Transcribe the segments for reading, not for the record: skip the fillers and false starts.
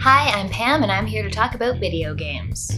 Hi, I'm Pam, and I'm here to talk about video games.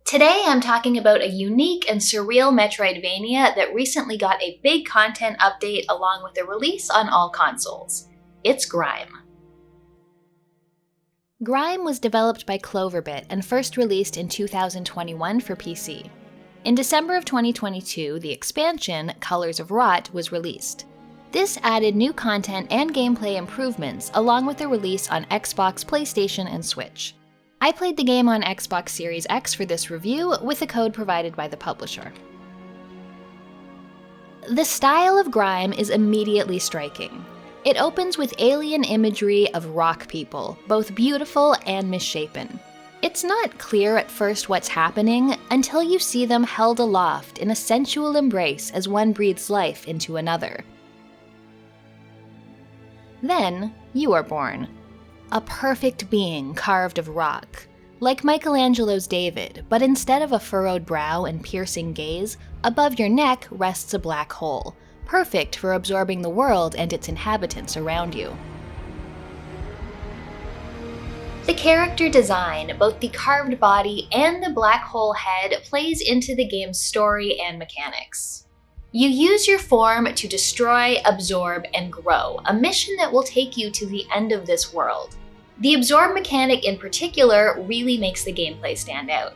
Today I'm talking about a unique and surreal Metroidvania that recently got a big content update along with a release on all consoles. It's Grime. Grime was developed by Cloverbit and first released in 2021 for PC. In December of 2022, the expansion, Colors of Rot, was released. This added new content and gameplay improvements along with the release on Xbox, PlayStation, and Switch. I played the game on Xbox Series X for this review with the code provided by the publisher. The style of Grime is immediately striking. It opens with alien imagery of rock people, both beautiful and misshapen. It's not clear at first what's happening until you see them held aloft in a sensual embrace as one breathes life into another. Then, you are born. A perfect being carved of rock. Like Michelangelo's David, but instead of a furrowed brow and piercing gaze, above your neck rests a black hole, perfect for absorbing the world and its inhabitants around you. The character design, both the carved body and the black hole head, plays into the game's story and mechanics. You use your form to destroy, absorb, and grow, a mission that will take you to the end of this world. The absorb mechanic in particular really makes the gameplay stand out.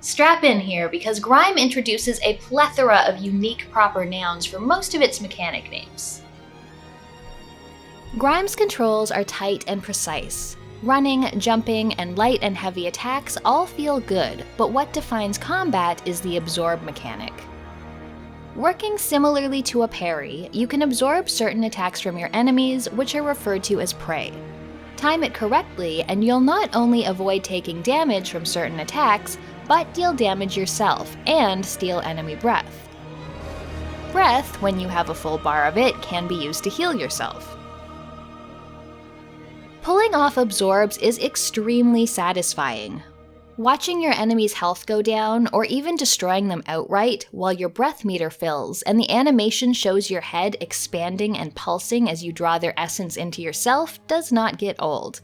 Strap in here because Grime introduces a plethora of unique proper nouns for most of its mechanic names. Grime's controls are tight and precise. Running, jumping, and light and heavy attacks all feel good, but what defines combat is the absorb mechanic. Working similarly to a parry, you can absorb certain attacks from your enemies, which are referred to as prey. Time it correctly, and you'll not only avoid taking damage from certain attacks, but deal damage yourself and steal enemy breath. Breath, when you have a full bar of it, can be used to heal yourself. Pulling off absorbs is extremely satisfying. Watching your enemy's health go down, or even destroying them outright, while your breath meter fills and the animation shows your head expanding and pulsing as you draw their essence into yourself, does not get old.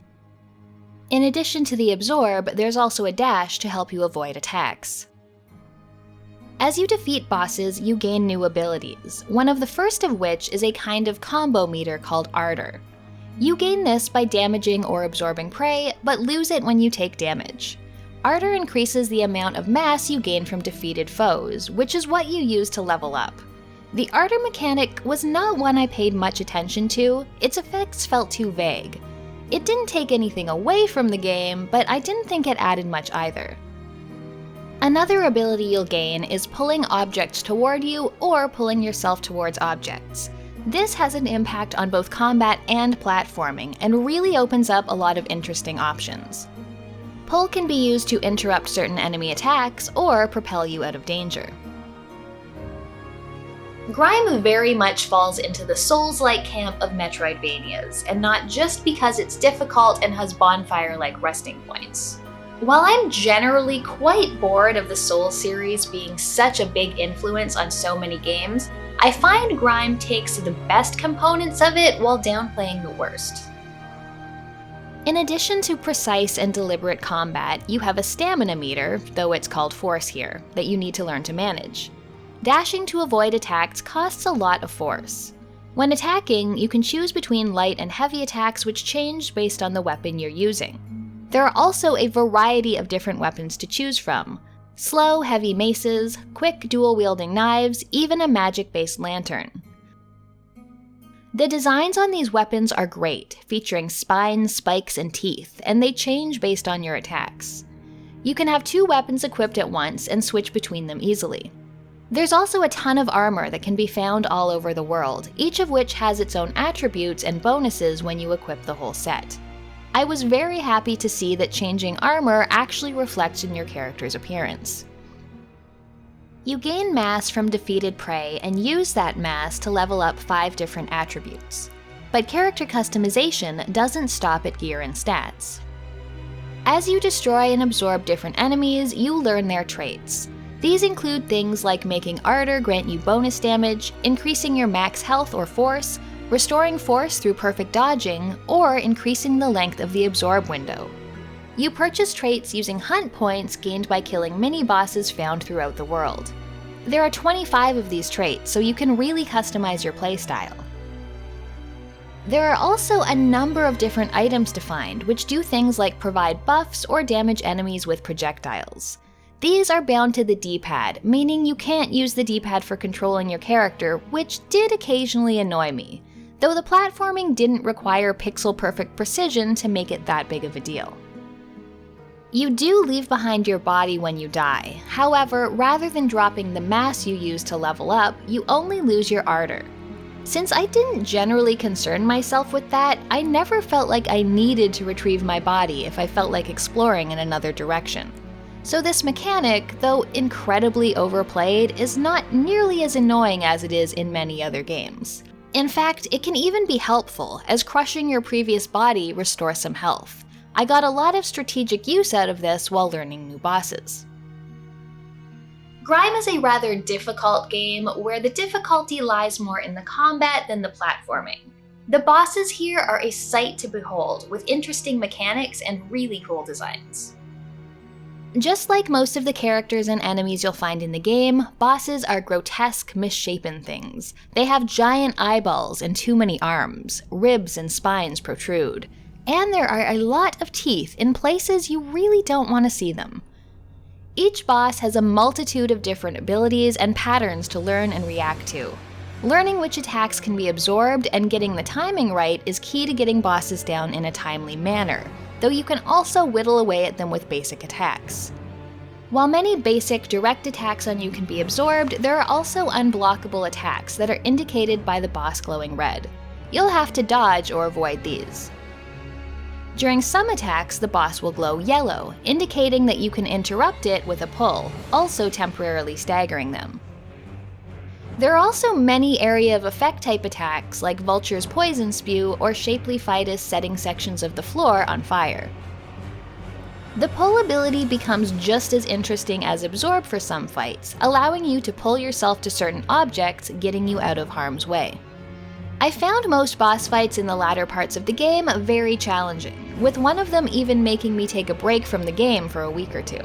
In addition to the absorb, there's also a dash to help you avoid attacks. As you defeat bosses, you gain new abilities, one of the first of which is a kind of combo meter called Ardor. You gain this by damaging or absorbing prey, but lose it when you take damage. Ardor increases the amount of mass you gain from defeated foes, which is what you use to level up. The Ardor mechanic was not one I paid much attention to, its effects felt too vague. It didn't take anything away from the game, but I didn't think it added much either. Another ability you'll gain is pulling objects toward you or pulling yourself towards objects. This has an impact on both combat and platforming, and really opens up a lot of interesting options. Pull can be used to interrupt certain enemy attacks or propel you out of danger. Grime very much falls into the Souls-like camp of Metroidvanias, and not just because it's difficult and has bonfire-like resting points. While I'm generally quite bored of the Souls series being such a big influence on so many games, I find Grime takes the best components of it while downplaying the worst. In addition to precise and deliberate combat, you have a stamina meter, though it's called force here, that you need to learn to manage. Dashing to avoid attacks costs a lot of force. When attacking, you can choose between light and heavy attacks which change based on the weapon you're using. There are also a variety of different weapons to choose from. Slow, heavy maces, quick dual-wielding knives, even a magic-based lantern. The designs on these weapons are great, featuring spines, spikes, and teeth, and they change based on your attacks. You can have two weapons equipped at once and switch between them easily. There's also a ton of armor that can be found all over the world, each of which has its own attributes and bonuses when you equip the whole set. I was very happy to see that changing armor actually reflects in your character's appearance. You gain mass from defeated prey and use that mass to level up 5 different attributes. But character customization doesn't stop at gear and stats. As you destroy and absorb different enemies, you learn their traits. These include things like making Ardor grant you bonus damage, increasing your max health or force, restoring force through perfect dodging, or increasing the length of the absorb window. You purchase traits using hunt points gained by killing mini-bosses found throughout the world. There are 25 of these traits, so you can really customize your playstyle. There are also a number of different items to find, which do things like provide buffs or damage enemies with projectiles. These are bound to the D-pad, meaning you can't use the D-pad for controlling your character, which did occasionally annoy me, though the platforming didn't require pixel-perfect precision to make it that big of a deal. You do leave behind your body when you die. However, rather than dropping the mass you use to level up, you only lose your ardor. Since I didn't generally concern myself with that, I never felt like I needed to retrieve my body if I felt like exploring in another direction. So this mechanic, though incredibly overplayed, is not nearly as annoying as it is in many other games. In fact, it can even be helpful, as crushing your previous body restores some health. I got a lot of strategic use out of this while learning new bosses. Grime is a rather difficult game where the difficulty lies more in the combat than the platforming. The bosses here are a sight to behold, with interesting mechanics and really cool designs. Just like most of the characters and enemies you'll find in the game, bosses are grotesque, misshapen things. They have giant eyeballs and too many arms, ribs and spines protrude. And there are a lot of teeth in places you really don't want to see them. Each boss has a multitude of different abilities and patterns to learn and react to. Learning which attacks can be absorbed and getting the timing right is key to getting bosses down in a timely manner, though you can also whittle away at them with basic attacks. While many basic direct attacks on you can be absorbed, there are also unblockable attacks that are indicated by the boss glowing red. You'll have to dodge or avoid these. During some attacks, the boss will glow yellow, indicating that you can interrupt it with a pull, also temporarily staggering them. There are also many area of effect type attacks like Vulture's Poison Spew or Shapely Fidus setting sections of the floor on fire. The pull ability becomes just as interesting as absorb for some fights, allowing you to pull yourself to certain objects, getting you out of harm's way. I found most boss fights in the latter parts of the game very challenging, with one of them even making me take a break from the game for a week or two.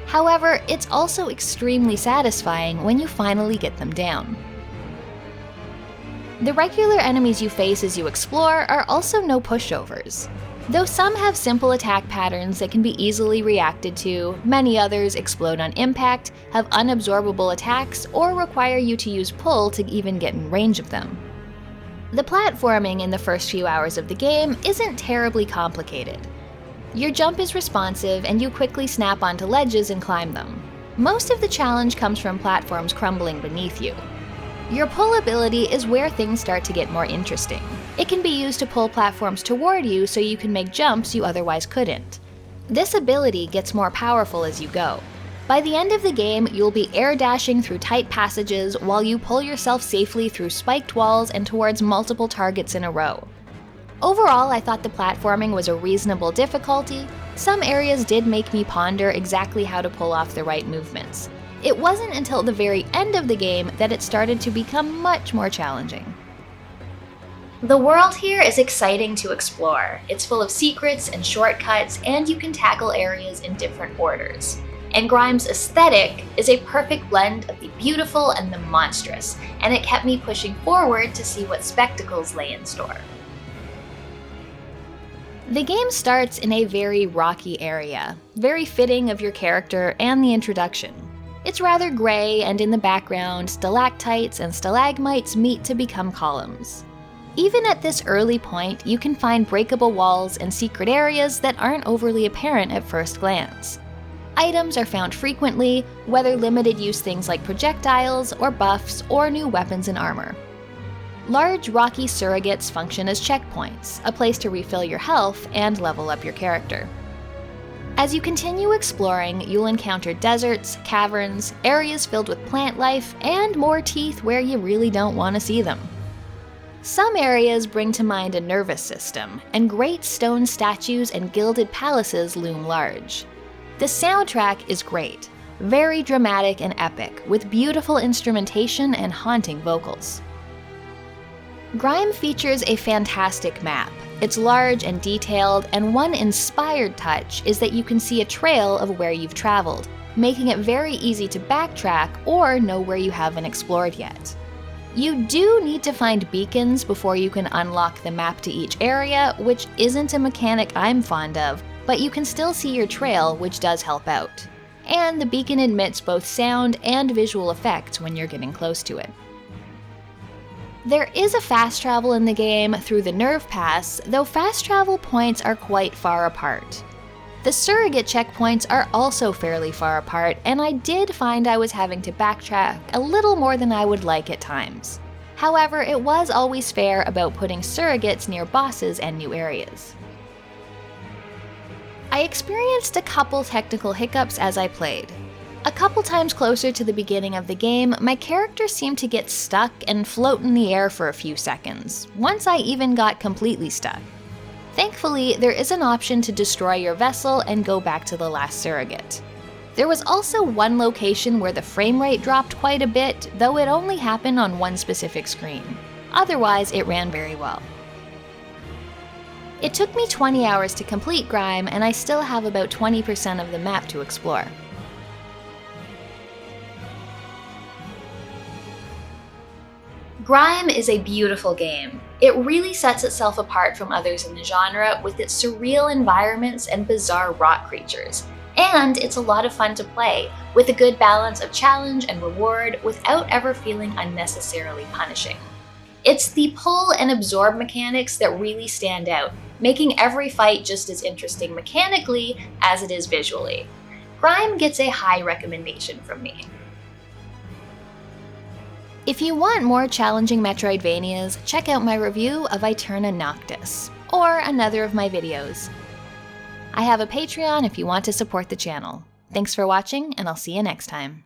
However, it's also extremely satisfying when you finally get them down. The regular enemies you face as you explore are also no pushovers. Though some have simple attack patterns that can be easily reacted to, many others explode on impact, have unabsorbable attacks, or require you to use pull to even get in range of them. The platforming in the first few hours of the game isn't terribly complicated. Your jump is responsive and you quickly snap onto ledges and climb them. Most of the challenge comes from platforms crumbling beneath you. Your pull ability is where things start to get more interesting. It can be used to pull platforms toward you so you can make jumps you otherwise couldn't. This ability gets more powerful as you go. By the end of the game, you'll be air dashing through tight passages while you pull yourself safely through spiked walls and towards multiple targets in a row. Overall, I thought the platforming was a reasonable difficulty. Some areas did make me ponder exactly how to pull off the right movements. It wasn't until the very end of the game that it started to become much more challenging. The world here is exciting to explore. It's full of secrets and shortcuts, and you can tackle areas in different orders. And Grime's aesthetic is a perfect blend of the beautiful and the monstrous, and it kept me pushing forward to see what spectacles lay in store. The game starts in a very rocky area, very fitting of your character and the introduction. It's rather gray, and in the background, stalactites and stalagmites meet to become columns. Even at this early point, you can find breakable walls and secret areas that aren't overly apparent at first glance. Items are found frequently, whether limited use things like projectiles or buffs or new weapons and armor. Large rocky surrogates function as checkpoints, a place to refill your health and level up your character. As you continue exploring, you'll encounter deserts, caverns, areas filled with plant life, and more teeth where you really don't want to see them. Some areas bring to mind a nervous system, and great stone statues and gilded palaces loom large. The soundtrack is great, very dramatic and epic, with beautiful instrumentation and haunting vocals. Grime features a fantastic map. It's large and detailed, and one inspired touch is that you can see a trail of where you've traveled, making it very easy to backtrack or know where you haven't explored yet. You do need to find beacons before you can unlock the map to each area, which isn't a mechanic I'm fond of, but you can still see your trail, which does help out. And the beacon emits both sound and visual effects when you're getting close to it. There is a fast travel in the game through the Nerve Pass, though fast travel points are quite far apart. The surrogate checkpoints are also fairly far apart, and I did find I was having to backtrack a little more than I would like at times. However, it was always fair about putting surrogates near bosses and new areas. I experienced a couple technical hiccups as I played. A couple times closer to the beginning of the game, my character seemed to get stuck and float in the air for a few seconds, once I even got completely stuck. Thankfully, there is an option to destroy your vessel and go back to the last surrogate. There was also one location where the frame rate dropped quite a bit, though it only happened on one specific screen. Otherwise, it ran very well. It took me 20 hours to complete Grime, and I still have about 20% of the map to explore. Grime is a beautiful game. It really sets itself apart from others in the genre with its surreal environments and bizarre rock creatures. And it's a lot of fun to play, with a good balance of challenge and reward without ever feeling unnecessarily punishing. It's the pull and absorb mechanics that really stand out, making every fight just as interesting mechanically as it is visually. Grime gets a high recommendation from me. If you want more challenging Metroidvanias, check out my review of Eterna Noctis, or another of my videos. I have a Patreon if you want to support the channel. Thanks for watching, and I'll see you next time.